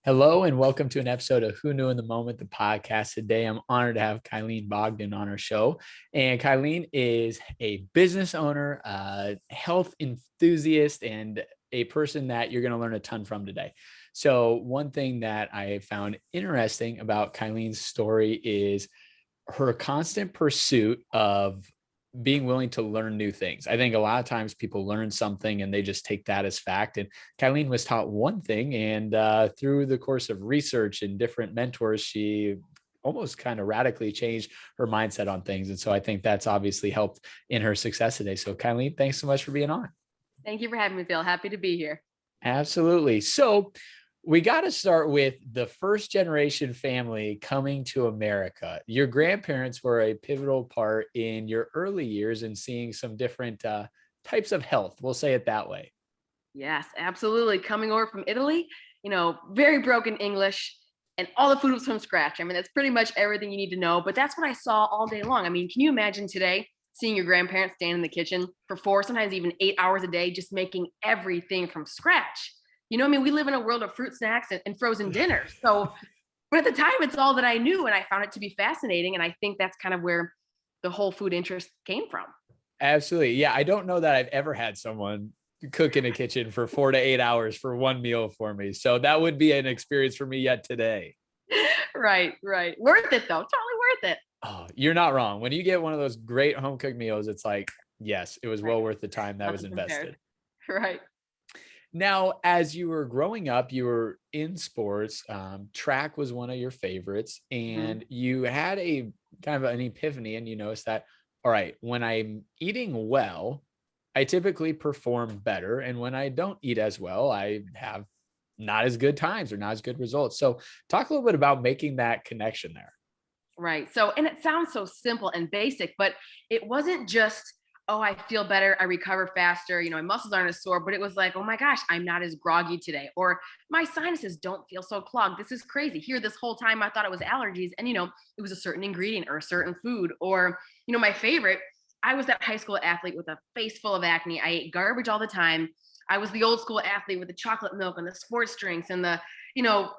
Hello and welcome to an episode of Who Knew in the Moment, the podcast. Today, I'm honored to have Kylene Bogden on our show. And Kylene is a business owner, health enthusiast, and a person that you're going to learn a ton from today. So one thing that I found interesting about Kylene's story is her constant pursuit of being willing to learn new things. I think a lot of times people learn something and they just take that as fact. And Kylene was taught one thing, and through the course of research and different mentors, she almost kind of radically changed her mindset on things. And so I think that's obviously helped in her success today. So Kylene, thanks so much for being on. Thank you for having me, Phil. Happy to be here. Absolutely. So we got to start with the first generation family coming to America. Your grandparents were a pivotal part in your early years and seeing some different types of health. We'll say it that way. Yes, absolutely. Coming over from Italy, very broken English, and all the food was from scratch. I mean, that's pretty much everything you need to know, but that's what I saw all day long. I mean, can you imagine today seeing your grandparents stand in the kitchen for 4, sometimes even 8 hours a day, just making everything from scratch? We live in a world of fruit snacks and frozen dinners. So, but at the time, it's all that I knew, and I found it to be fascinating. And I think that's kind of where the whole food interest came from. Absolutely. Yeah. I don't know that I've ever had someone cook in a kitchen for 4 to 8 hours for one meal for me. So that would be an experience for me yet today. Right. Worth it though. Totally worth it. Oh, you're not wrong. When you get one of those great home cooked meals, it's like, yes, it was well worth the time that was invested. Right. Now, as you were growing up, you were in sports. Track was one of your favorites, and you had a kind of an epiphany, and you noticed that, all right, when I'm eating well, I typically perform better. And when I don't eat as well, I have not as good times or not as good results. So talk a little bit about making that connection there. Right. So, and it sounds so simple and basic, but it wasn't just, oh, I feel better, I recover faster, my muscles aren't as sore, but it was like, oh my gosh, I'm not as groggy today, or my sinuses don't feel so clogged. This is crazy. Here, this whole time I thought it was allergies, and it was a certain ingredient or a certain food, or my favorite. I was that high school athlete with a face full of acne. I ate garbage all the time. I was the old school athlete with the chocolate milk and the sports drinks and the,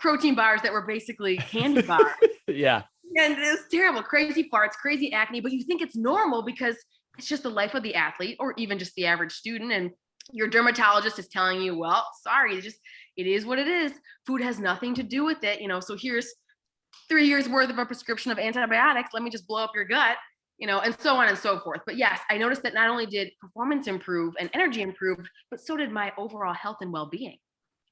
protein bars that were basically candy bars. Yeah. And it was terrible, crazy farts, crazy acne, but you think it's normal because it's just the life of the athlete or even just the average student. And your dermatologist is telling you, well, sorry, it is what it is. Food has nothing to do with it. So here's 3 years worth of a prescription of antibiotics. Let me just blow up your gut, and so on and so forth. But yes, I noticed that not only did performance improve and energy improve, but so did my overall health and well-being.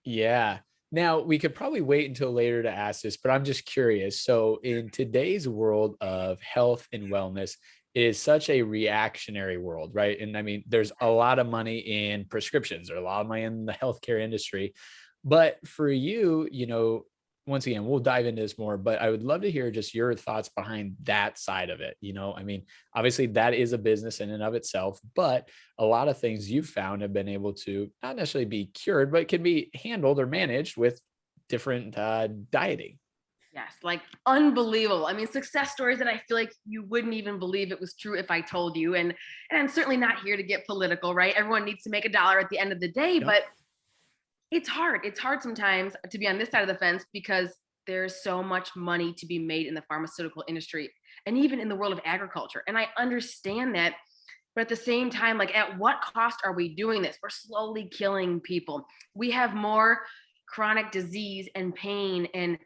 Yeah. Now, we could probably wait until later to ask this, but I'm just curious. So, in today's world of health and wellness, it is such a reactionary world, right? And I mean, there's a lot of money in prescriptions, or a lot of money in the healthcare industry. But for you, once again, we'll dive into this more, but I would love to hear just your thoughts behind that side of it. I mean, obviously that is a business in and of itself, but a lot of things you've found have been able to not necessarily be cured, but can be handled or managed with different dieting. Yes, like unbelievable. I mean, success stories that I feel like you wouldn't even believe it was true if I told you. And I'm certainly not here to get political, right? Everyone needs to make a dollar at the end of the day, Yep. but it's hard. It's hard sometimes to be on this side of the fence because there's so much money to be made in the pharmaceutical industry and even in the world of agriculture. And I understand that. But at the same time, like, at what cost are we doing this? We're slowly killing people. We have more chronic disease and pain and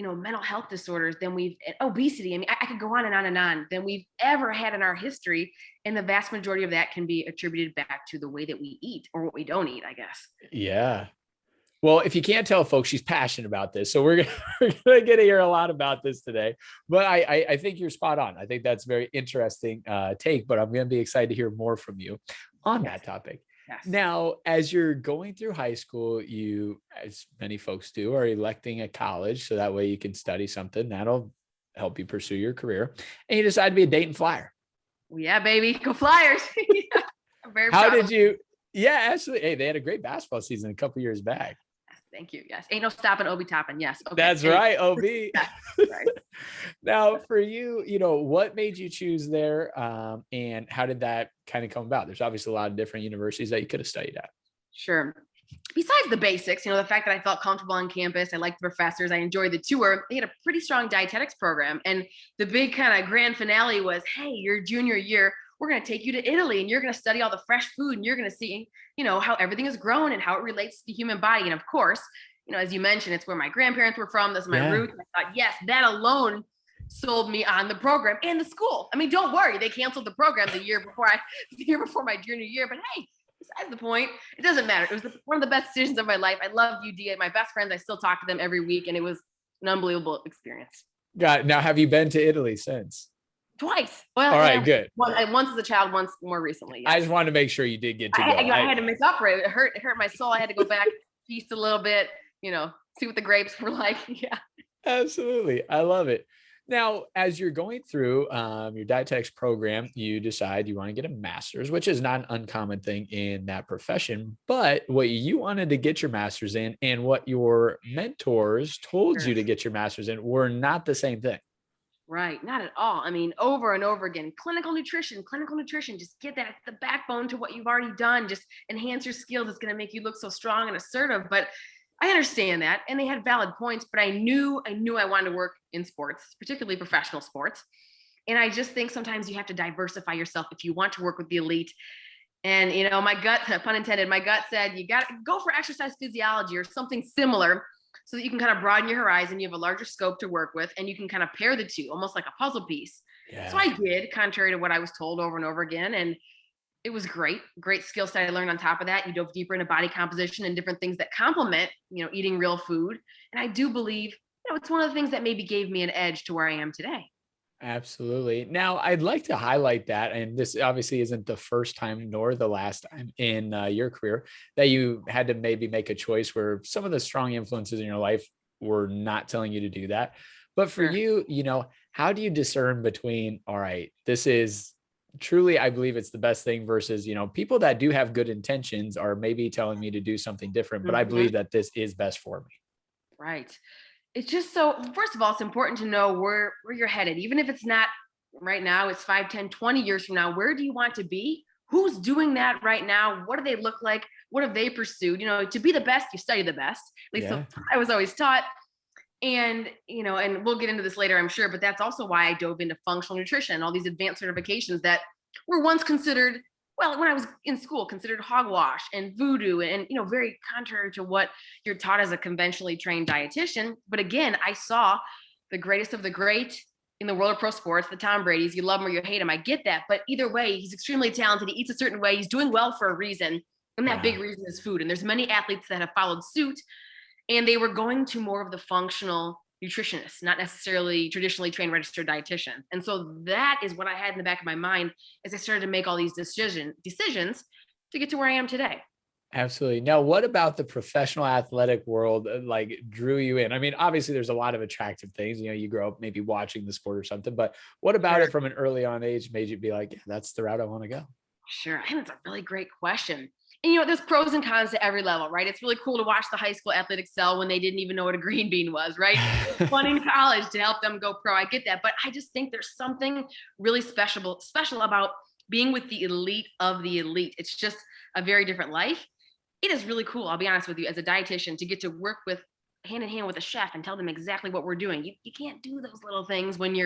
mental health disorders than obesity. I mean, I could go on and on and on than we've ever had in our history. And the vast majority of that can be attributed back to the way that we eat or what we don't eat, I guess. Yeah. Well, if you can't tell, folks, she's passionate about this. So we're gonna get to hear a lot about this today. But I think you're spot on. I think that's a very interesting take, but I'm going to be excited to hear more from you on that topic. Yes. Now, as you're going through high school, you, as many folks do, are electing a college. So that way you can study something that'll help you pursue your career. And you decide to be a Dayton Flyer. Yeah, baby. Go Flyers. Yeah, I'm very How proud did you? Yeah, actually, hey, they had a great basketball season a couple years back. Thank you. Yes. Ain't no stopping Obi Toppin. Yes. Okay. That's right. OB. Right. Now for you, what made you choose there? And how did that kind of come about? There's obviously a lot of different universities that you could have studied at. Sure. besides the basics, the fact that I felt comfortable on campus, I liked the professors, I enjoyed the tour, they had a pretty strong dietetics program. And the big kind of grand finale was, hey, your junior year, we're going to take you to Italy and you're going to study all the fresh food and you're going to see, how everything is grown and how it relates to the human body. And of course, as you mentioned, it's where my grandparents were from. This is my roots. And I thought, yes, that alone sold me on the program and the school. I mean, don't worry, they canceled the program the year before my junior year. But hey, besides the point, it doesn't matter. It was one of the best decisions of my life. I love UD. My best friends, I still talk to them every week, and it was an unbelievable experience. Got it. Now, have you been to Italy since? Twice. Well, all right, good. Once as a child, once more recently. Yes. I just wanted to make sure you did get to go. I had to make up for it. It hurt my soul. I had to go back, feast a little bit, see what the grapes were like. Yeah. Absolutely. I love it. Now, as you're going through your dietetics program, you decide you want to get a master's, which is not an uncommon thing in that profession. But what you wanted to get your master's in and what your mentors told you to get your master's in were not the same thing. Right. Not at all. I mean, over and over again, clinical nutrition, just get that the backbone to what you've already done. Just enhance your skills. It's going to make you look so strong and assertive. But I understand that. And they had valid points, but I knew I wanted to work in sports, particularly professional sports. And I just think sometimes you have to diversify yourself if you want to work with the elite. And, my gut, pun intended, my gut said, you got to go for exercise physiology or something similar so that you can kind of broaden your horizon. You have a larger scope to work with and you can kind of pair the two, almost like a puzzle piece. Yeah. So I did, contrary to what I was told over and over again. And it was great skill set I learned on top of that. You dove deeper into body composition and different things that complement, eating real food. And I do believe, it's one of the things that maybe gave me an edge to where I am today. Absolutely. Now, I'd like to highlight that, and this obviously isn't the first time nor the last time in your career that you had to maybe make a choice where some of the strong influences in your life were not telling you to do that. But for you, how do you discern between, all right, this is truly, I believe it's the best thing versus, people that do have good intentions are maybe telling me to do something different, but I believe that this is best for me. Right. It's just so, first of all, it's important to know where you're headed. Even if it's not right now, it's 5, 10, 20 years from now. Where do you want to be? Who's doing that right now? What do they look like? What have they pursued? To be the best, you study the best. At least so I was always taught. And, and we'll get into this later, I'm sure, but that's also why I dove into functional nutrition and all these advanced certifications that were once considered, well, when I was in school, considered hogwash and voodoo and, very contrary to what you're taught as a conventionally trained dietitian. But again, I saw the greatest of the great in the world of pro sports, the Tom Brady's. You love him or you hate him. I get that. But either way, he's extremely talented. He eats a certain way. He's doing well for a reason. And that big reason is food. And there's many athletes that have followed suit. And they were going to more of the functional nutritionists, not necessarily traditionally trained registered dietitian. And so that is what I had in the back of my mind as I started to make all these decisions to get to where I am today. Absolutely. Now, what about the professional athletic world drew you in? I mean, obviously there's a lot of attractive things, you grow up maybe watching the sport or something, but what about it from an early on age made you be like, yeah, that's the route I want to go? Sure. I think that's a really great question. And there's pros and cons to every level, right? It's really cool to watch the high school athlete excel when they didn't even know what a green bean was, right? It's fun in college to help them go pro. I get that. But I just think there's something really special about being with the elite of the elite. It's just a very different life. It is really cool, I'll be honest with you, as a dietitian, to get to work with hand in hand with a chef and tell them exactly what we're doing. You can't do those little things when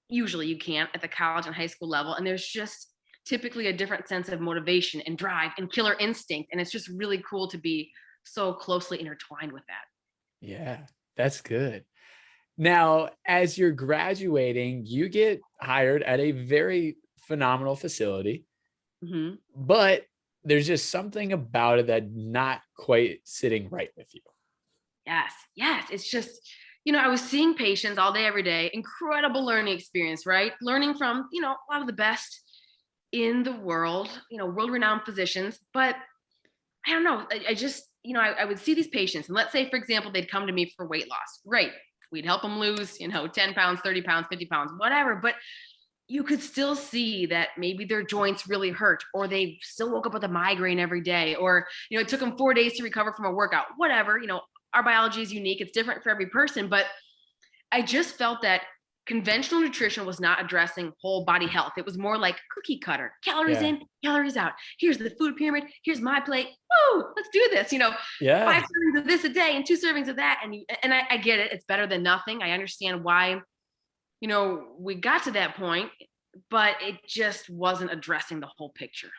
usually you can't at the college and high school level. And there's just typically a different sense of motivation and drive and killer instinct. And it's just really cool to be so closely intertwined with that. Yeah, that's good. Now, as you're graduating, you get hired at a very phenomenal facility, but there's just something about it that not quite sitting right with you. Yes. It's just, I was seeing patients all day, every day, incredible learning experience, right? Learning from, a lot of the best in the world, world-renowned physicians. But I don't know, I just, I would see these patients and let's say, for example, they'd come to me for weight loss. Great. We'd help them lose, 10 pounds, 30 pounds, 50 pounds, whatever. But you could still see that maybe their joints really hurt, or they still woke up with a migraine every day, or, it took them 4 days to recover from a workout, whatever. Our biology is unique. It's different for every person. But I just felt that conventional nutrition was not addressing whole body health. It was more like cookie cutter, calories Yeah. in, calories out. Here's the food pyramid. Here's my plate. Woo, let's do this. 5 Yeah. servings of this a day and 2 servings of that. And I get it. It's better than nothing. I understand why, we got to that point, but it just wasn't addressing the whole picture.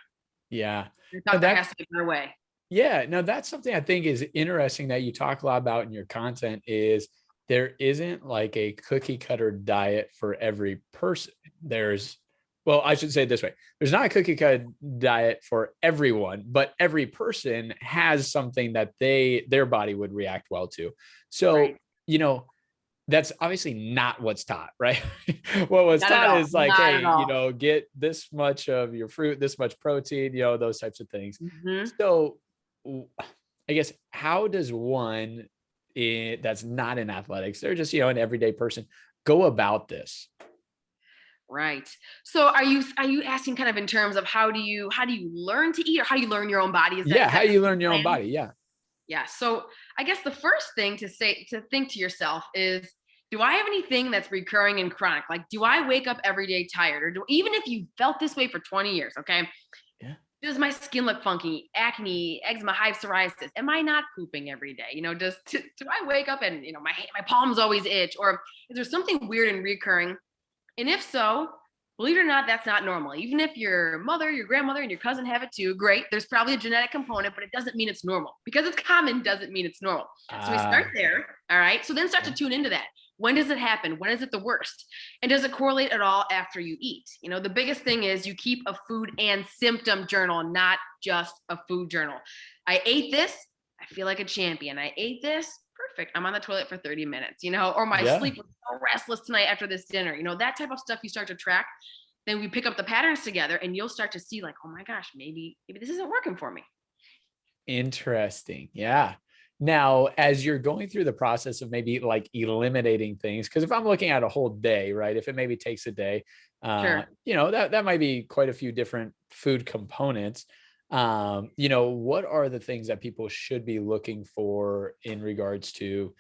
Yeah. I No, thought there has to be a better way. yeah. No, that's something I think is interesting that you talk a lot about in your content is there isn't like a cookie cutter diet for every person. Well, I should say it this way. There's not a cookie cutter diet for everyone, but every person has something that their body would react well to. So, Right. that's obviously not what's taught, right? What was Not at taught all. is like, Not hey, at all. get this much of your fruit, this much protein, those types of things. Mhm. So I guess how does one that's not in athletics, they're just, an everyday person, go about this? Right. So are you asking kind of in terms of how do you learn to eat, or how do you learn your own body? Is that Yeah. is How that do kind you of the learn your own plan? body? Yeah. Yeah. So I guess the first thing to think to yourself is, do I have anything that's recurring and chronic? Like, do I wake up every day tired? Or even if you felt this way for 20 years, okay? Yeah. Does my skin look funky? Acne, eczema, hives, psoriasis? Am I not pooping every day? Do I wake up and my palms always itch? Or is there something weird and recurring? And if so, believe it or not, that's not normal. Even if your mother, your grandmother, and your cousin have it too, great. There's probably a genetic component, but it doesn't mean it's normal. Because it's common doesn't mean it's normal. So we start Ah, there. All right. So then start to yeah. tune into that. When does it happen? When is it the worst? And does it correlate at all after you eat? The biggest thing is you keep a food and symptom journal, not just a food journal. I ate this. I feel like a champion. I ate this. Perfect. I'm on the toilet for 30 minutes, or my Yeah. sleep was so restless tonight after this dinner, that type of stuff you start to track. Then we pick up the patterns together and you'll start to see like, oh my gosh, maybe this isn't working for me. Interesting. Yeah. Now, as you're going through the process of maybe like eliminating things, because if I'm looking at a whole day, right, if it maybe takes a day, Sure. that might be quite a few different food components. What are the things that people should be looking for in regards to,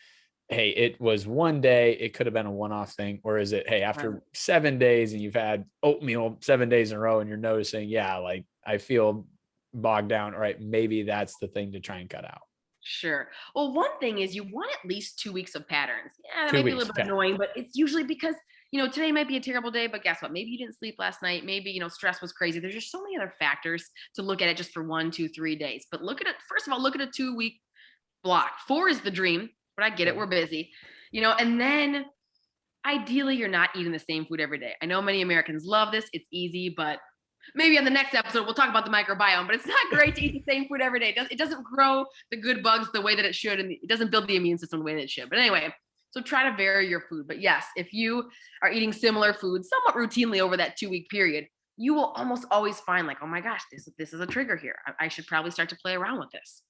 hey, it was one day, it could have been a one-off thing, or is it, hey, Right. after 7 days and you've had oatmeal 7 days in a row and you're noticing, yeah, like I feel bogged down, all right, maybe that's the thing to try and cut out. Sure. Well, one thing is you want at least 2 weeks of patterns. Yeah, that two might be a weeks little bit okay. annoying, but it's usually because, today might be a terrible day, but guess what? Maybe you didn't sleep last night. Maybe, stress was crazy. There's just so many other factors to look at it just for 1, 2, 3 days. But look at it, first of all, look at a 2 week block. 4 is the dream, but I get it. Sure. We're busy, and then ideally you're not eating the same food every day. I know many Americans love this. It's easy, but maybe on the next episode we'll talk about the microbiome, but it's not great to eat the same food every day. It doesn't grow the good bugs the way that it should, and it doesn't build the immune system the way that it should. But anyway, so try to vary your food. But yes, if you are eating similar foods somewhat routinely over that 2 week period, you will almost always find like, oh my gosh, this is a trigger here. I should probably start to play around with this.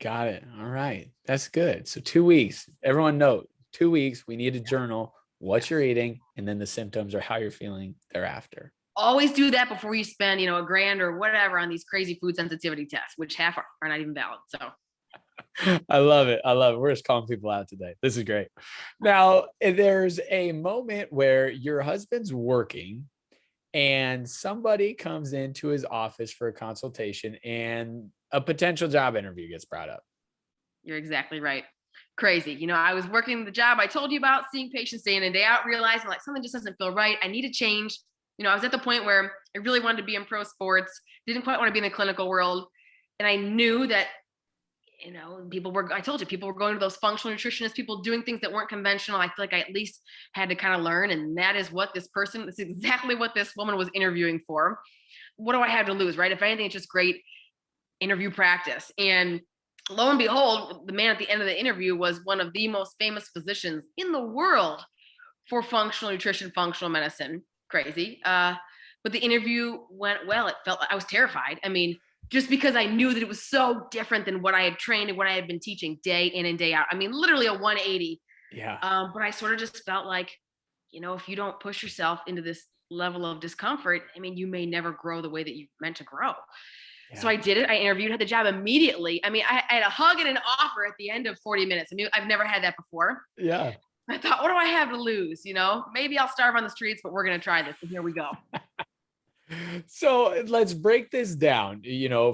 Got it. All right, that's good. So 2 weeks, everyone note, 2 weeks, we need a journal what you're Yes. eating and then the symptoms or how you're feeling thereafter. Always do that before you spend, a grand or whatever on these crazy food sensitivity tests, which half are not even valid. So I love it. I love it. We're just calling people out today. This is great. Now, there's a moment where your husband's working and somebody comes into his office for a consultation and a potential job interview gets brought up. you're exactly right. Crazy. I was working the job I told you about, seeing patients day in and day out, realizing like something just doesn't feel right. I need a change. I was at the point where I really wanted to be in pro sports, didn't quite want to be in the clinical world. And I knew that, I told you, people were going to those functional nutritionists, people doing things that weren't conventional. I feel like I at least had to kind of learn. And that is what that's exactly what this woman was interviewing for. What do I have to lose, right? If anything, it's just great interview practice. And lo and behold, the man at the end of the interview was one of the most famous physicians in the world for functional nutrition, functional medicine. Crazy. But the interview went well. It felt like I was terrified. I mean, just because I knew that it was so different than what I had trained and what I had been teaching day in and day out. I mean, literally a 180. Yeah. But I sort of just felt like, if you don't push yourself into this level of discomfort, I mean, you may never grow the way that you meant to grow. So Yeah. I did it. I interviewed, had the job immediately. I mean, I had a hug and an offer at the end of 40 minutes. I've never had that before. Yeah. I thought, what do I have to lose? Maybe I'll starve on the streets, but we're going to try this. And here we go. So let's break this down,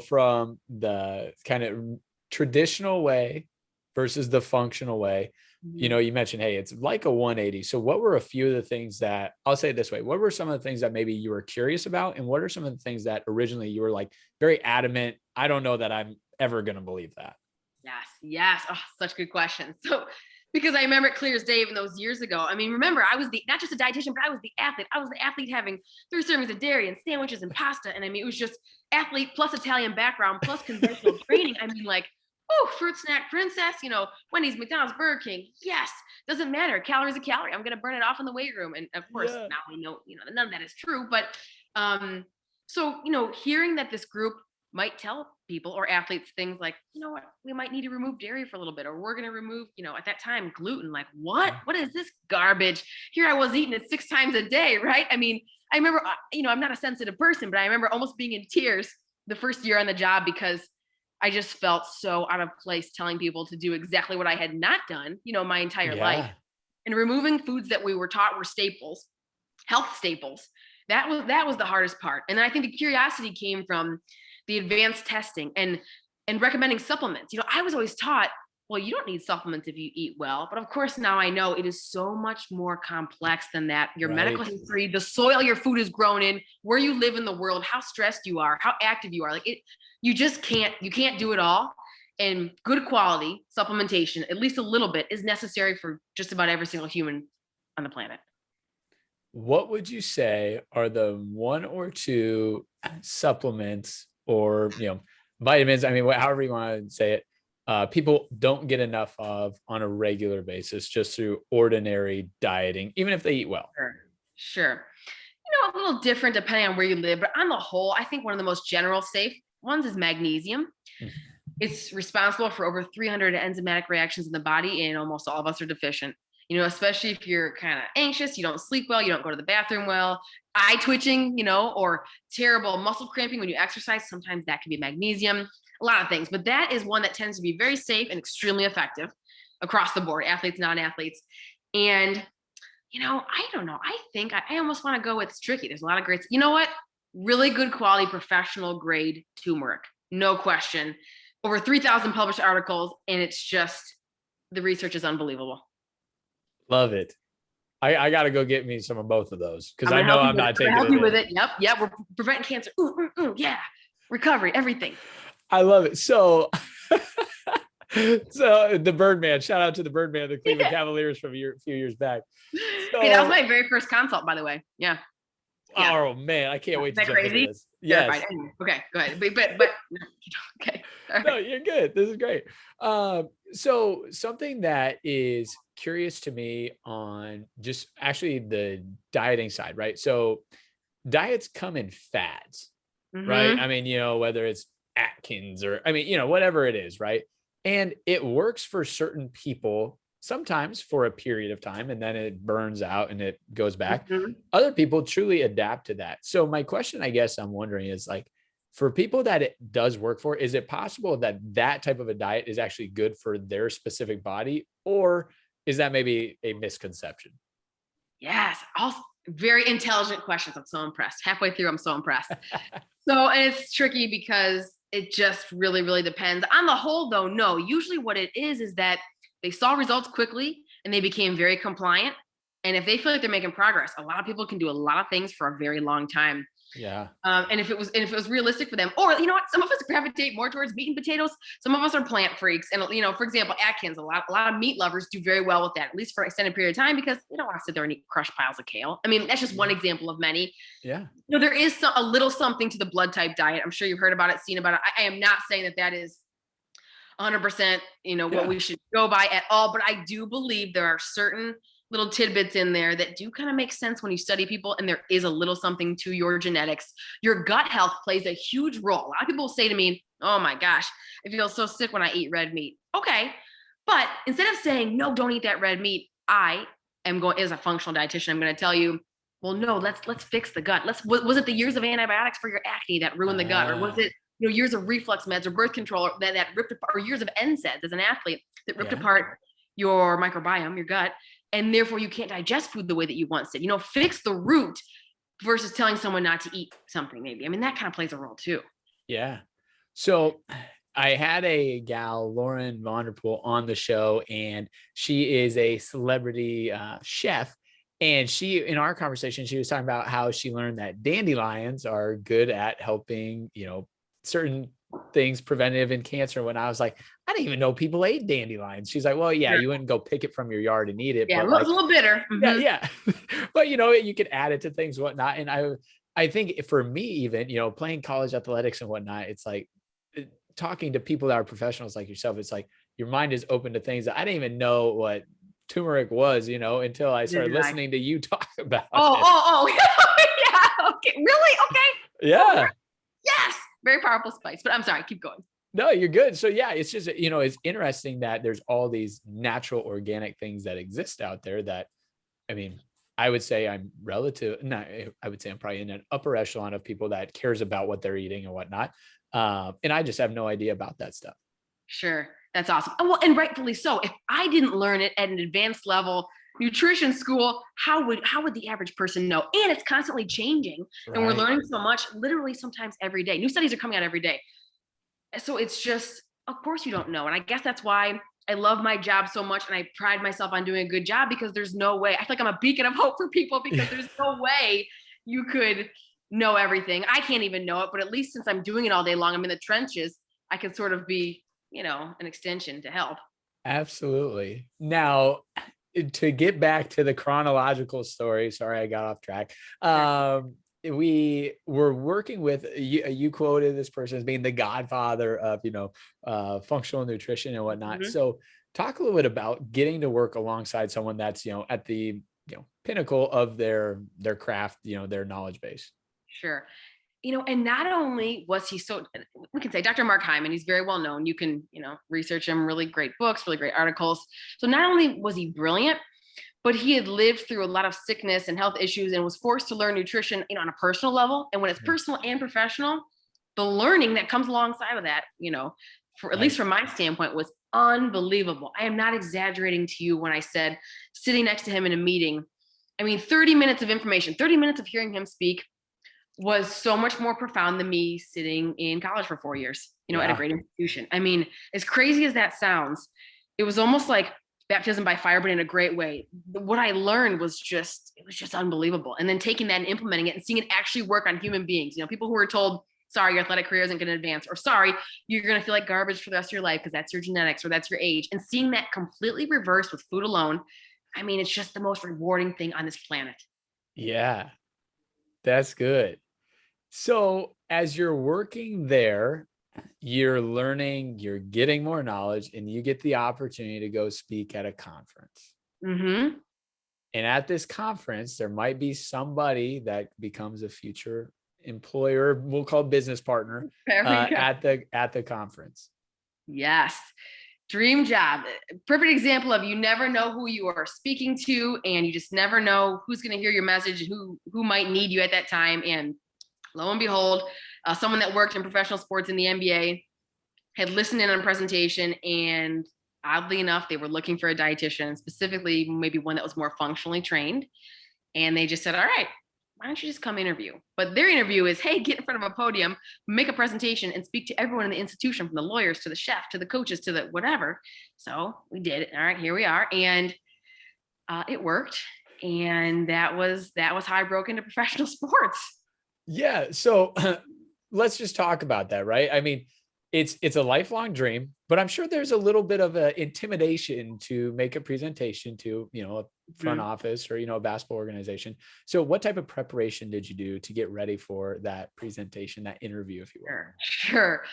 from the kind of traditional way versus the functional way. You mentioned, hey, it's like a 180. So what were a few of the things that, I'll say it this way, what were some of the things that maybe you were curious about? And what are some of the things that originally you were like very adamant, I don't know that I'm ever going to believe that? Yes. Oh, such good question. So, because I remember it clear as day, even those years ago. I mean, remember, I was not just a dietitian, but I was the athlete. I was the athlete having 3 servings of dairy and sandwiches and pasta. And I mean, it was just athlete plus Italian background plus conventional training. I mean, like, fruit snack princess, Wendy's, McDonald's, Burger King. Yes. Doesn't matter. Calories a calorie. I'm going to burn it off in the weight room. And of course, now we know, none of that is true. But so, hearing that this group might tell people or athletes things like, what, we might need to remove dairy for a little bit, or we're going to remove, at that time, gluten. Like, what is this garbage? Here I was eating it 6 times a day, right? I mean, I remember, I'm not a sensitive person, but I remember almost being in tears the first year on the job because I just felt so out of place telling people to do exactly what I had not done, my entire life. And removing foods that we were taught were staples, health staples. That was the hardest part. And then I think the curiosity came from the advanced testing and recommending supplements. I was always taught, well, you don't need supplements if you eat well. But of course, now I know it is so much more complex than that. Your medical history, the soil your food is grown in, where you live in the world, how stressed you are, how active you are. Like you just can't do it all. And good quality supplementation, at least a little bit, is necessary for just about every single human on the planet. What would you say are the 1 or 2 supplements or, vitamins, I mean, however you want to say it, people don't get enough of on a regular basis just through ordinary dieting, even if they eat well? Sure. A little different depending on where you live, but on the whole, I think one of the most general safe ones is magnesium. It's responsible for over 300 enzymatic reactions in the body, and almost all of us are deficient. Especially if you're kind of anxious, you don't sleep well, you don't go to the bathroom well, eye twitching, or terrible muscle cramping when you exercise. Sometimes that can be magnesium, a lot of things. But that is one that tends to be very safe and extremely effective across the board, athletes, non-athletes. And, I don't know. I think I almost want to go with, it's tricky. There's a lot of great, what? Really good quality professional grade turmeric. No question. Over 3,000 published articles. And it's just, the research is unbelievable. Love it. I got to go get me some of both of those because I know I'm not taking it. Help you with it. Yep. We're preventing cancer. Yeah. Recovery, everything. I love it. So the Birdman, shout out to the Birdman, the Cleveland Cavaliers from a few years back. So, hey, that was my very first consult, by the way. Yeah. Oh man, I can't wait to jump into this. Yes. Okay, go ahead. But okay. Right. No, you're good. This is great. So something that is curious to me on just actually the dieting side, right? So diets come in fads, right? I mean, whether it's Atkins or, whatever it is, right? And it works for certain people, sometimes for a period of time, and then it burns out and it goes back. Other people truly adapt to that. So my question, I guess I'm wondering is like, for people that it does work for, is it possible that that type of a diet is actually good for their specific body? Or is that maybe a misconception? Yes. Also, very intelligent questions. I'm so impressed. Halfway through, I'm so impressed. So, and it's tricky because it just really, really depends. On the whole, though, no. Usually what it is that they saw results quickly and they became very compliant. And if they feel like they're making progress, a lot of people can do a lot of things for a very long time. Yeah. And if it was realistic for them, or some of us gravitate more towards meat and potatoes. Some of us are plant freaks. And, for example, Atkins, a lot of meat lovers do very well with that, at least for an extended period of time, because they don't want to sit there and eat crushed piles of kale. I mean, that's just one example of many. Yeah. There is a little something to the blood type diet. I'm sure you've heard about it, seen about it. I am not saying that is 100%, what we should go by at all. But I do believe there are certain little tidbits in there that do kind of make sense when you study people, and there is a little something to your genetics. Your gut health plays a huge role. A lot of people say to me, oh my gosh, I feel so sick when I eat red meat. Okay. But instead of saying, no, don't eat that red meat, I am going, as a functional dietitian, I'm going to tell you, well, no, let's fix the gut. Was it the years of antibiotics for your acne that ruined the gut? Or was it, years of reflux meds or birth control that ripped apart, or years of NSAIDs as an athlete that ripped apart your microbiome, your gut, and therefore you can't digest food the way that you once did. Fix the root versus telling someone not to eat something, maybe. I mean, that kind of plays a role too. Yeah. So I had a gal, Lauren Vanderpool, on the show, and she is a celebrity chef. And in our conversation, she was talking about how she learned that dandelions are good at helping, certain things preventative in cancer. When I was like, I didn't even know people ate dandelions. She's like, well, yeah, Sure. you wouldn't go pick it from your yard and eat it, Yeah, but it's a little bitter. yeah, Mm-hmm. yeah. But you could add it to things, whatnot. And I think for me, even, playing college athletics and whatnot, it's like talking to people that are professionals like yourself. It's like your mind is open to things that I didn't even know what turmeric was, until I Did started I? listening to you talk about it. Oh. Yeah. Okay. Really? Okay. Oh, Yeah. yes. Very powerful spice. But I'm sorry. Keep going. No, you're good. So yeah, it's just, it's interesting that there's all these natural organic things that exist out there that, I mean, I would say I'm I would say I'm probably in an upper echelon of people that cares about what they're eating and whatnot. And I just have no idea about that stuff. Sure. That's awesome. Well, and rightfully so. If I didn't learn it at an advanced level nutrition school, how would the average person know? And it's constantly changing. And we're Right. learning so much, literally sometimes every day. New studies are coming out every day. So it's just, of course you don't know. And I guess that's why I love my job so much. And I pride myself on doing a good job, because there's no way. I feel like I'm a beacon of hope for people, because there's no way you could know everything. I can't even know it, but at least since I'm doing it all day long, I'm in the trenches, I can sort of be, an extension to help. Absolutely. Now, to get back to the chronological story, sorry, I got off track. We were working with you quoted this person as being the godfather of, functional nutrition and whatnot. Mm-hmm. So talk a little bit about getting to work alongside someone that's, at the, pinnacle of their craft, their knowledge base. Sure. And not only was he we can say Dr. Mark Hyman, he's very well known. You can, research him, really great books, really great articles. So not only was he brilliant, but he had lived through a lot of sickness and health issues and was forced to learn nutrition, on a personal level. And when it's personal and professional, the learning that comes alongside of that, for at least from my standpoint, was unbelievable. I am not exaggerating to you when I said sitting next to him in a meeting, 30 minutes of information, 30 minutes of hearing him speak was so much more profound than me sitting in college for 4 years, at a great institution. As crazy as that sounds, it was almost like baptism by fire, but in a great way. What I learned was just unbelievable. And then taking that and implementing it and seeing it actually work on human beings, people who are told, sorry, your athletic career isn't going to advance, or sorry, you're going to feel like garbage for the rest of your life because that's your genetics or that's your age. And seeing that completely reversed with food alone, it's just the most rewarding thing on this planet. Yeah, that's good. So as you're working there, you're learning, you're getting more knowledge, and you get the opportunity to go speak at a conference. Mm-hmm. And at this conference, there might be somebody that becomes a future employer, we'll call business partner, at the conference. Yes. Dream job. Perfect example of you never know who you are speaking to, and you just never know who's going to hear your message and who might need you at that time. And lo and behold, someone that worked in professional sports in the NBA had listened in on a presentation, and oddly enough, they were looking for a dietitian, specifically maybe one that was more functionally trained. And they just said, all right, why don't you just come interview? But their interview is, hey, get in front of a podium, make a presentation, and speak to everyone in the institution, from the lawyers to the chef to the coaches to the whatever. So we did it. All right, here we are. And it worked. And that was how I broke into professional sports. Yeah. So let's just talk about that, right? It's a lifelong dream, but I'm sure there's a little bit of a intimidation to make a presentation to, a front office or, a basketball organization. So what type of preparation did you do to get ready for that presentation, that interview, if you will? Sure.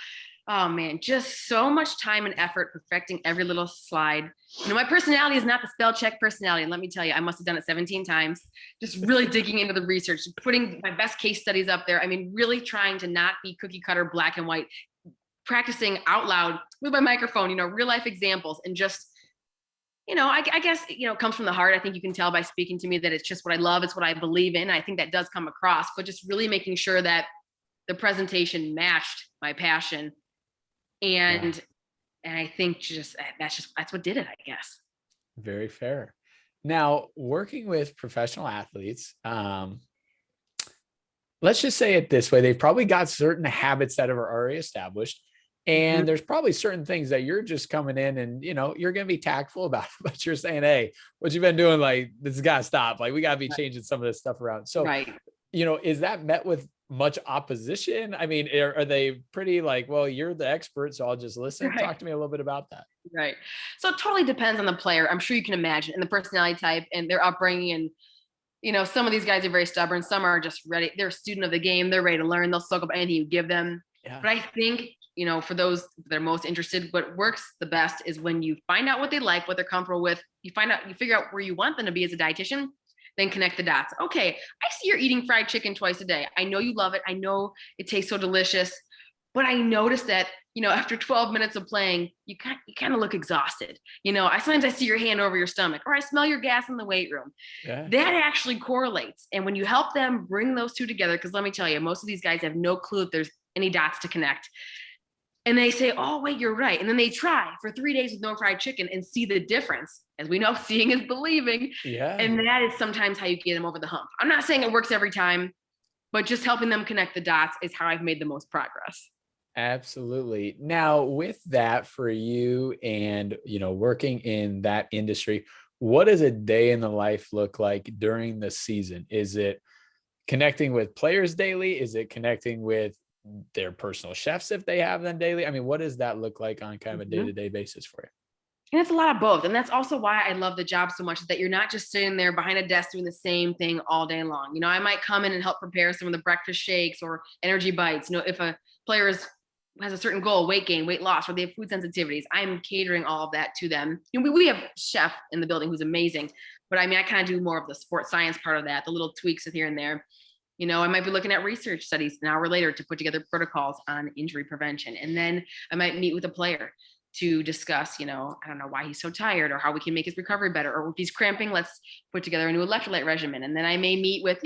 Oh man, just so much time and effort perfecting every little slide. My personality is not the spell check personality. And let me tell you, I must have done it 17 times, just really digging into the research, putting my best case studies up there. Really trying to not be cookie cutter, black and white, practicing out loud with my microphone, real life examples, and just, I guess, it comes from the heart. I think you can tell by speaking to me that it's just what I love. It's what I believe in. I think that does come across, but just really making sure that the presentation matched my passion. And I think that's what did it, I guess. Very fair. Now, working with professional athletes, let's just say it this way. They've probably got certain habits that are already established. Mhm. And there's probably certain things that you're just coming in and, you're going to be tactful about, but you're saying, hey, what you've been doing, like, this has got to stop. Like, we got to be Right. changing some of this stuff around. So, Right. is that met with much opposition? I mean, are they pretty like, well, you're the expert, so I'll just listen? Right. Talk to me a little bit about that. Right. So it totally depends on the player. I'm sure you can imagine, and the personality type and their upbringing. And, some of these guys are very stubborn. Some are just ready. They're a student of the game. They're ready to learn. They'll soak up anything you give them. Yeah. But I think, for those that are most interested, what works the best is when you find out what they like, what they're comfortable with. You figure out where you want them to be as a dietitian, then connect the dots. Okay, I see you're eating fried chicken twice a day. I know you love it. I know it tastes so delicious. But I noticed that, after 12 minutes of playing, you kind of look exhausted. Sometimes I see your hand over your stomach, or I smell your gas in the weight room. Yeah. That actually correlates. And when you help them bring those two together, because let me tell you, most of these guys have no clue if there's any dots to connect. And they say, oh, wait, you're right. And then they try for 3 days with no fried chicken and see the difference. As we know, seeing is believing. Yeah. And that is sometimes how you get them over the hump. I'm not saying it works every time, but just helping them connect the dots is how I've made the most progress. Absolutely. Now, with that for you and, working in that industry, what does a day in the life look like during the season? Is it connecting with players daily? Is it connecting with their personal chefs if they have them daily? I mean, what does that look like on kind of a Mhm. day-to-day basis for you? And it's a lot of both. And that's also why I love the job so much, is that you're not just sitting there behind a desk doing the same thing all day long. I might come in and help prepare some of the breakfast shakes or energy bites. If a player has a certain goal, weight gain, weight loss, or they have food sensitivities, I'm catering all of that to them. We have a chef in the building who's amazing, but I mean, I kind of do more of the sports science part of that, the little tweaks here and there. I might be looking at research studies an hour later to put together protocols on injury prevention. And then I might meet with a player to discuss, I don't know why he's so tired or how we can make his recovery better. Or if he's cramping, let's put together a new electrolyte regimen. And then I may meet with,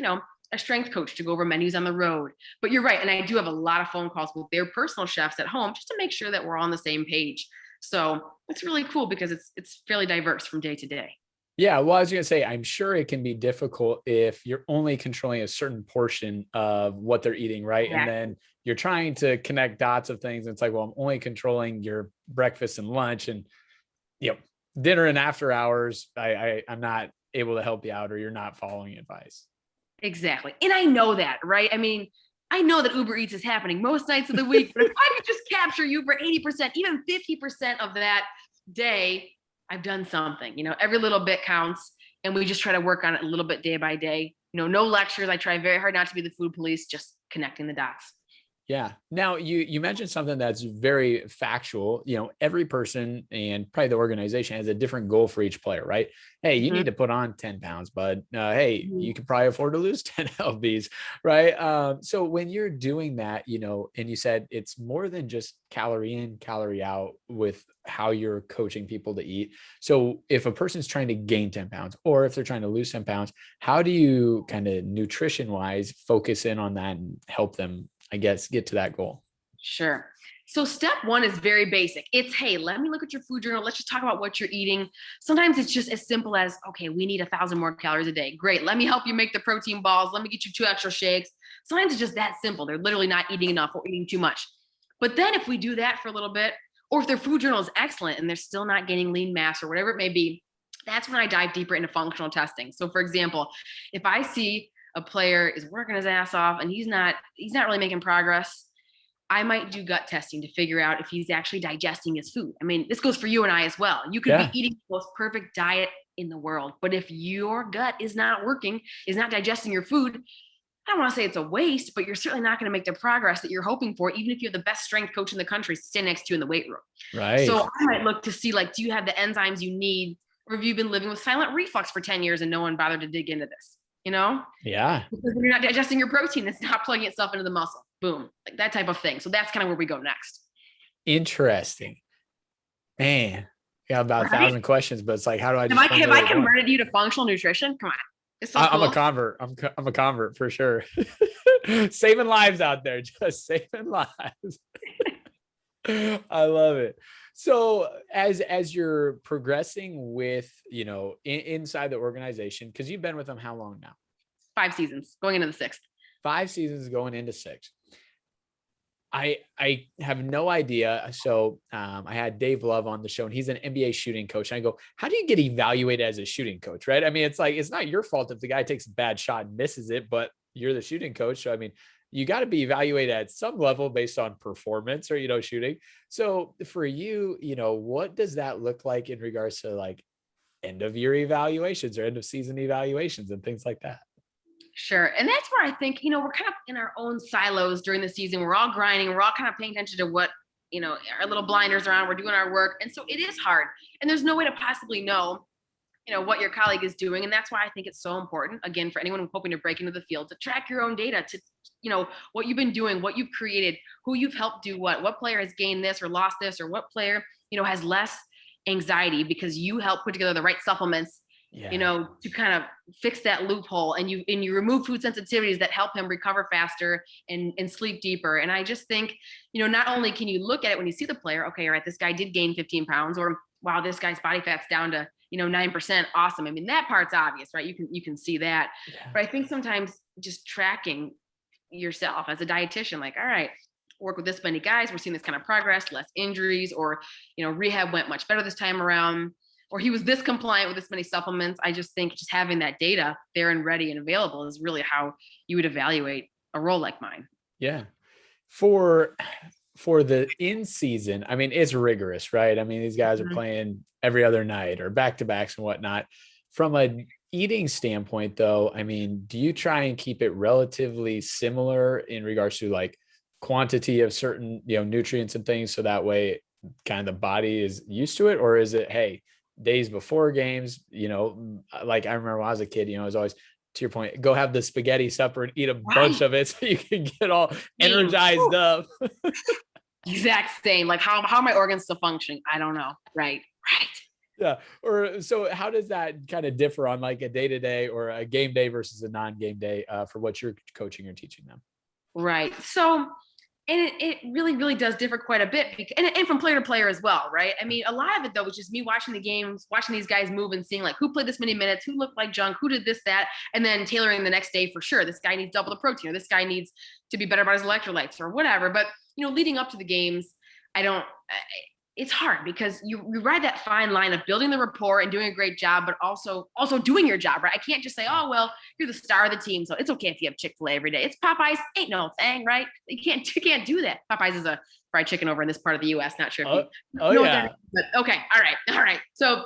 a strength coach to go over menus on the road. But you're right. And I do have a lot of phone calls with their personal chefs at home just to make sure that we're all on the same page. So it's really cool because it's fairly diverse from day to day. Yeah, well, I was going to say, I'm sure it can be difficult if you're only controlling a certain portion of what they're eating, right? And Exactly. then you're trying to connect dots of things. And it's like, well, I'm only controlling your breakfast and lunch, and you know, dinner and after hours. I'm not able to help you out, or you're not following advice. Exactly. And I know that, right? I mean, I know that Uber Eats is happening most nights of the week, but if I could just capture you for 80%, even 50% of that day, I've done something. Every little bit counts. And we just try to work on it a little bit day by day. No lectures. I try very hard not to be the food police, just connecting the dots. Yeah. Now you mentioned something that's very factual. Every person and probably the organization has a different goal for each player, right? Hey, you Mhm. need to put on 10 pounds, bud. Hey, Mhm. you can probably afford to lose 10 lbs, right? So when you're doing that, and you said it's more than just calorie in, calorie out with how you're coaching people to eat. So if a person's trying to gain 10 pounds or if they're trying to lose 10 pounds, how do you kind of nutrition wise focus in on that and help them, I guess, get to that goal? Sure. So step one is very basic. It's, hey, let me look at your food journal. Let's just talk about what you're eating. Sometimes it's just as simple as, okay, we need 1,000 more calories a day. Great. Let me help you make the protein balls. Let me get you 2 extra shakes. Sometimes it's just that simple. They're literally not eating enough or eating too much. But then if we do that for a little bit, or if their food journal is excellent and they're still not gaining lean mass or whatever it may be, that's when I dive deeper into functional testing. So for example, if I see a player is working his ass off and he's not really making progress, I might do gut testing to figure out if he's actually digesting his food. I mean, this goes for you and I as well. You could be Yeah. eating the most perfect diet in the world, but if your gut is not working, is not digesting your food, I don't want to say it's a waste, but you're certainly not going to make the progress that you're hoping for, even if you have the best strength coach in the country stand next to you in the weight room. So Right. I might look to see, like, do you have the enzymes you need? Or have you been living with silent reflux for 10 years and no one bothered to dig into this? Yeah. Because when you're not digesting your protein, it's not plugging itself into the muscle. Boom, like that type of thing. So that's kind of where we go next, Interesting. Man, got about a right? thousand questions, but it's like, how do I Have just I formulate one? converted you to functional nutrition? Come on, it's so I'm a cool. convert. I'm a convert for sure. Saving lives out there, just saving lives. I love it. So as you're progressing with, inside the organization, because you've been with them how long now? 5 seasons, going into the sixth. 5 seasons going into six. I have no idea. So I had Dave Love on the show, and he's an NBA shooting coach. And I go, how do you get evaluated as a shooting coach? Right? I mean, it's like, it's not your fault if the guy takes a bad shot and misses it, but you're the shooting coach. So I mean, you got to be evaluated at some level based on performance or shooting. So for you, what does that look like in regards to like end of year evaluations or end of season evaluations and things like that? Sure. And that's where I think, we're kind of in our own silos during the season. We're all grinding. We're all kind of paying attention to what, our little blinders are on. We're doing our work. And so it is hard. And there's no way to possibly know, what your colleague is doing. And that's why I think it's so important, again, for anyone hoping to break into the field, to track your own data, to, what you've been doing, what you've created, who you've helped do what player has gained this or lost this, or what player, has less anxiety because you help put together the right supplements, to kind of fix that loophole, and you remove food sensitivities that help him recover faster and sleep deeper. And I just think, not only can you look at it when you see the player, okay, all right, this guy did gain 15 pounds, or wow, this guy's body fat's down to, 9%. Awesome. I mean, that part's obvious, right? You can see that. Yeah. But I think sometimes just tracking yourself as a dietitian, like, all right, work with this many guys, we're seeing this kind of progress, less injuries, or, rehab went much better this time around, or he was this compliant with this many supplements. I just think just having that data there and ready and available is really how you would evaluate a role like mine. Yeah. For the in season, I mean, it's rigorous, right? I mean, these guys are playing every other night or back-to-backs and whatnot. From a eating standpoint, though, I mean, do you try and keep it relatively similar in regards to like quantity of certain, nutrients and things, so that way kind of the body is used to it? Or is it, hey, days before games, like I remember when I was a kid, it was always, to your point, go have the spaghetti supper and eat a bunch of it so you can get all energized up. Exact same. Like how are my organs still functioning? I don't know. Right. Yeah. Or so how does that kind of differ on like a day-to-day or a game day versus a non-game day for what you're coaching or teaching them? Right. So, and it really, really does differ quite a bit, and from player to player as well, right? I mean, a lot of it, though, was just me watching the games, watching these guys move and seeing like who played this many minutes, who looked like junk, who did this, that, and then tailoring the next day for sure. This guy needs double the protein, or this guy needs to be better about his electrolytes or whatever. But, leading up to the games, it's hard because you ride that fine line of building the rapport and doing a great job, but also doing your job, right? I can't just say, oh, well, you're the star of the team, so it's okay if you have Chick-fil-A every day. It's Popeyes, ain't no thing, right? You can't do that. Popeyes is a fried chicken over in this part of the U.S. Not sure if you know yeah. that is, but okay, all right. So,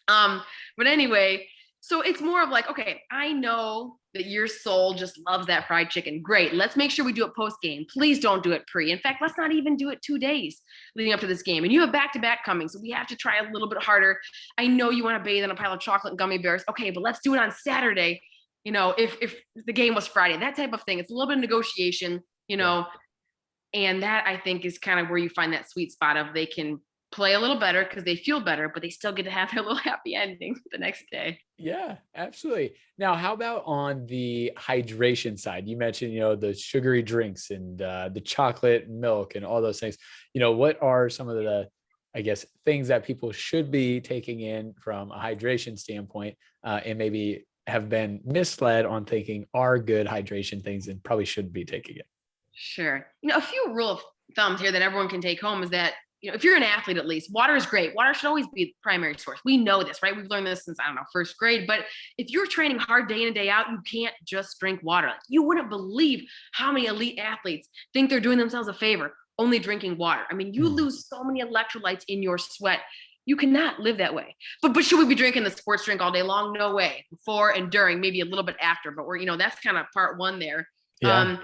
but anyway, so it's more of like, okay, I know that your soul just loves that fried chicken. Great. Let's make sure we do it post game. Please don't do it pre. In fact, let's not even do it 2 days leading up to this game. And you have back-to-back coming, so we have to try a little bit harder. I know you want to bathe in a pile of chocolate and gummy bears. Okay, but let's do it on Saturday. If the game was Friday, that type of thing. It's a little bit of negotiation, and that I think is kind of where you find that sweet spot of they can play a little better because they feel better, but they still get to have their little happy ending the next day. Yeah, absolutely. Now, how about on the hydration side? You mentioned, the sugary drinks and the chocolate and milk and all those things. What are some of the, I guess, things that people should be taking in from a hydration standpoint and maybe have been misled on thinking are good hydration things and probably shouldn't be taking it? Sure. A few rule of thumbs here that everyone can take home is that if you're an athlete, at least water is great. Water should always be the primary source. We know this, right? We've learned this since, first grade. But if you're training hard day in and day out, you can't just drink water. Like, you wouldn't believe how many elite athletes think they're doing themselves a favor only drinking water. I mean, you lose so many electrolytes in your sweat. You cannot live that way. But should we be drinking the sports drink all day long? No way. Before and during, maybe a little bit after. But we're, that's kind of part one there. Yeah.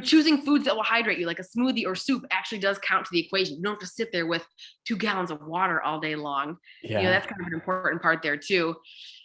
Choosing foods that will hydrate you, like a smoothie or soup, actually does count to the equation. You don't have to sit there with 2 gallons of water all day long. Yeah. That's kind of an important part there too.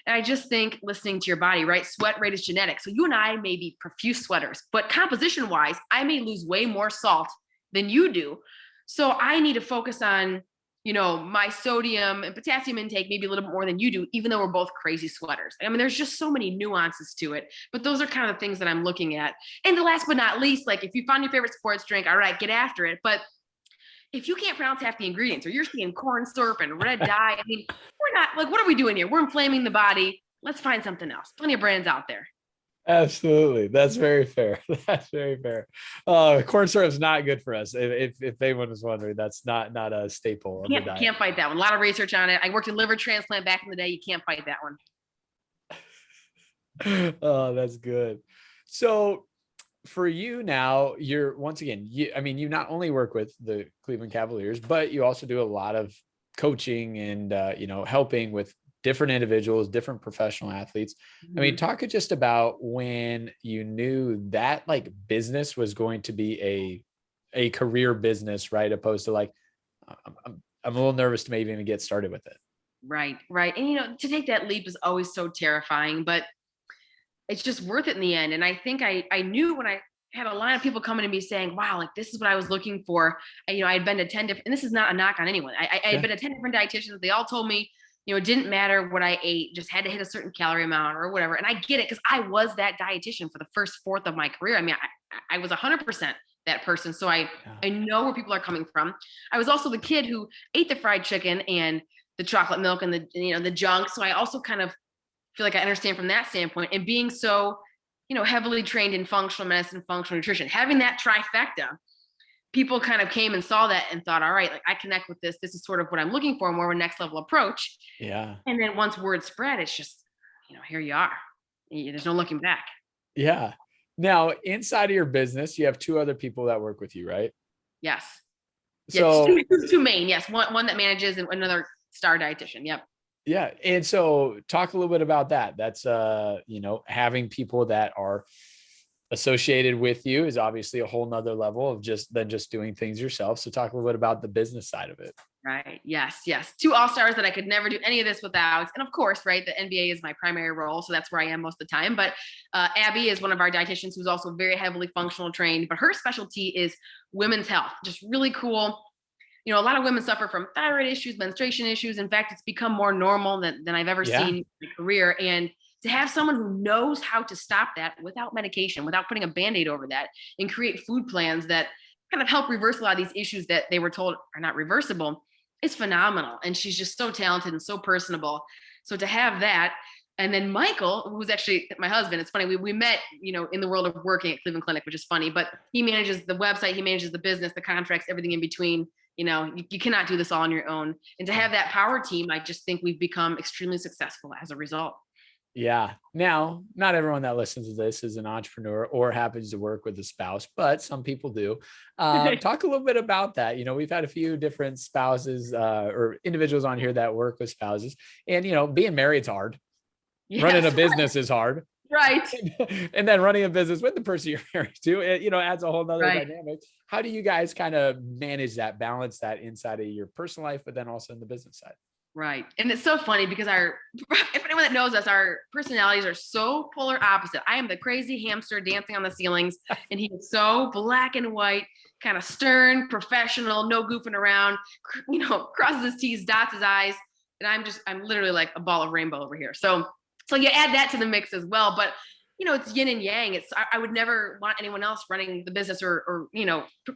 And I just think listening to your body, right? Sweat rate is genetic. So you and I may be profuse sweaters, but composition wise, I may lose way more salt than you do. So I need to focus on, my sodium and potassium intake maybe a little bit more than you do, even though we're both crazy sweaters. I mean, there's just so many nuances to it, but those are kind of the things that I'm looking at. And the last but not least, like if you found your favorite sports drink, all right, get after it. But if you can't pronounce half the ingredients, or you're seeing corn syrup and red dye, I mean, we're not like, what are we doing here? We're inflaming the body. Let's find something else. Plenty of brands out there. Absolutely. That's very fair. That's very fair. Corn syrup is not good for us. If anyone was wondering, that's not a staple of the diet. Can't fight that one. A lot of research on it. I worked in liver transplant back in the day. You can't fight that one. Oh, that's good. So for you now, you're once again, you not only work with the Cleveland Cavaliers, but you also do a lot of coaching and, helping with different individuals, different professional athletes. I mean, talk just about when you knew that like business was going to be a career business, right? Opposed to like, I'm a little nervous to maybe even get started with it. Right. And, to take that leap is always so terrifying, but it's just worth it in the end. And I think I knew when I had a line of people coming to me saying, wow, like this is what I was looking for. I had been to 10 different, and this is not a knock on anyone. I had been to 10 different dietitians. They all told me, it didn't matter what I ate, just had to hit a certain calorie amount or whatever. And I get it, because I was that dietitian for the first fourth of my career. I mean, I was 100% that person. So I know where people are coming from. I was also the kid who ate the fried chicken and the chocolate milk and the junk. So I also kind of feel like I understand from that standpoint, and being so, heavily trained in functional medicine, functional nutrition, having that trifecta, people kind of came and saw that and thought, all right, like I connect with this. This is sort of what I'm looking for, more of a next level approach. Yeah. And then once word spread, it's just, here you are. There's no looking back. Yeah. Now, inside of your business, you have two other people that work with you, right? Yes. So two main, yes. One that manages and another star dietitian. Yep. Yeah. And so talk a little bit about that. That's, having people that are associated with you is obviously a whole nother level of just doing things yourself. So talk a little bit about the business side of it. Right. Yes. Two all-stars that I could never do any of this without. And of course, right, the NBA is my primary role. So that's where I am most of the time. But Abby is one of our dietitians who's also very heavily functional trained, but her specialty is women's health. Just really cool. A lot of women suffer from thyroid issues, menstruation issues. In fact, it's become more normal than I've ever seen in my career. And to have someone who knows how to stop that without medication, without putting a Band-Aid over that, and create food plans that kind of help reverse a lot of these issues that they were told are not reversible, it's phenomenal. And she's just so talented and so personable. So to have that, and then Michael, who's actually my husband, it's funny, we met, in the world of working at Cleveland Clinic, which is funny, but he manages the website, he manages the business, the contracts, everything in between. You cannot do this all on your own. And to have that power team, I just think we've become extremely successful as a result. Yeah. Now, not everyone that listens to this is an entrepreneur or happens to work with a spouse, but some people do. Talk a little bit about that. We've had a few different spouses or individuals on here that work with spouses, and, being married is hard. Yes, running a business is hard. Right. And then running a business with the person you're married to, it, adds a whole nother dynamic. How do you guys kind of manage that, balance that inside of your personal life, but then also in the business side? Right. And it's so funny because if anyone that knows us, our personalities are so polar opposite. I am the crazy hamster dancing on the ceilings, and he is so black and white, kind of stern, professional, no goofing around, crosses his T's, dots his I's. And I'm literally like a ball of rainbow over here. So you add that to the mix as well. But, it's yin and yang. I would never want anyone else running the business or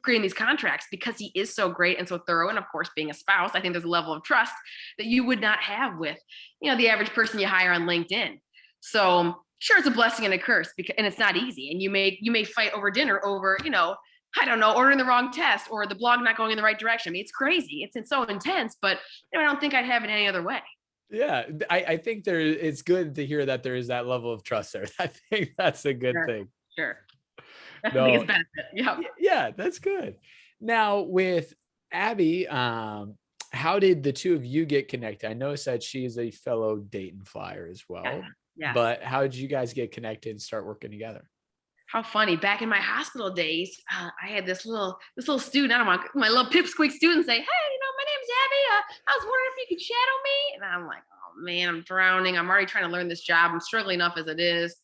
creating these contracts, because he is so great and so thorough. And of course, being a spouse, I think there's a level of trust that you would not have with, the average person you hire on LinkedIn. So sure, it's a blessing and a curse, and it's not easy. And you may fight over dinner over, I don't know, ordering the wrong test or the blog not going in the right direction. I mean, it's crazy. It's so intense, but I don't think I'd have it any other way. Yeah, I think it's good to hear that there is that level of trust there. I think that's a good thing. Sure. That's the biggest benefit. Yeah, that's good. Now with Abby, how did the two of you get connected? I noticed that she is a fellow Dayton Flyer as well. Yeah. But how did you guys get connected and start working together? How funny. Back in my hospital days, I had this little student, I don't know, my little pipsqueak student say, hey, my name's Abby. I was wondering if you could shadow me. And I'm like, oh man, I'm drowning. I'm already trying to learn this job. I'm struggling enough as it is.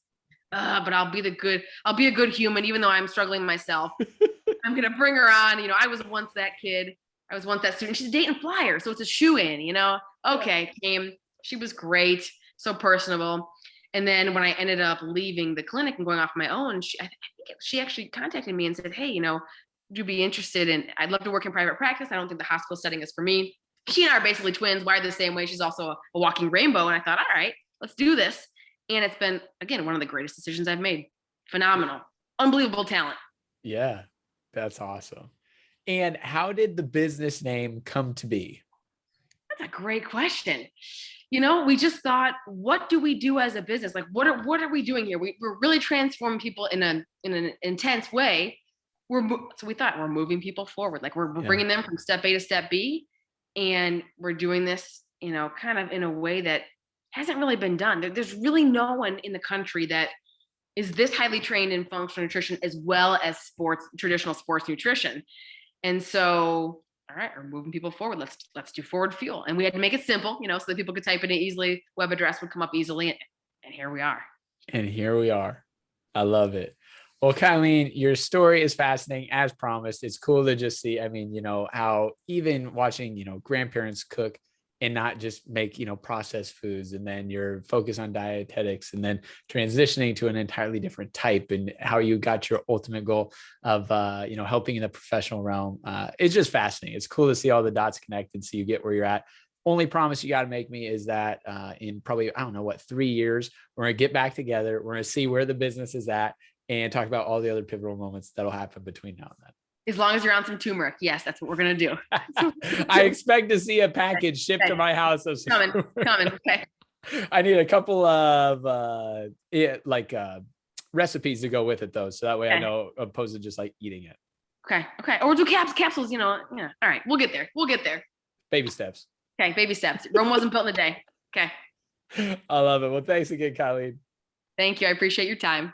But I'll be a good human, even though I'm struggling myself. I'm going to bring her on. I was once that kid. I was once that student. She's a Dayton Flyer, so it's a shoe-in, Okay, came. She was great. So personable. And then when I ended up leaving the clinic and going off my own, I think she actually contacted me and said, hey, you be interested in, I'd love to work in private practice. I don't think the hospital setting is for me. She and I are basically twins, wired the same way. She's also a walking rainbow. And I thought, all right, let's do this. And it's been, again, one of the greatest decisions I've made. Phenomenal, unbelievable talent. Yeah, that's awesome. And how did the business name come to be? That's a great question. We just thought, what do we do as a business? Like, what are we doing here? We're really transforming people in an intense way. So we thought we're moving people forward. Like we're bringing them from step A to step B, and we're doing this, kind of in a way that hasn't really been done. There's really no one in the country that is this highly trained in functional nutrition as well as traditional sports nutrition. And so, all right, we're moving people forward. Let's do Forward Fuel. And we had to make it simple, so that people could type in it easily. Web address would come up easily. And here we are. And here we are. I love it. Well, Kylene, your story is fascinating as promised. It's cool to just see, how even watching, grandparents cook and not just make, processed foods, and then your focus on dietetics, and then transitioning to an entirely different type, and how you got your ultimate goal of, helping in the professional realm. It's just fascinating. It's cool to see all the dots connected so you get where you're at. Only promise you got to make me is that in probably, 3 years, we're going to get back together. We're going to see where the business is at and talk about all the other pivotal moments that'll happen between now and then. As long as you're on some turmeric. Yes, that's what we're going to do. I expect to see a package shipped to my house. Coming. Okay. I need a couple of recipes to go with it though. So that way I know, opposed to just like eating it. Okay. Or we'll do capsules, Yeah. All right. We'll get there. Baby steps. Okay. Baby steps. Rome wasn't built in a day. Okay. I love it. Well, thanks again, Kylene. Thank you. I appreciate your time.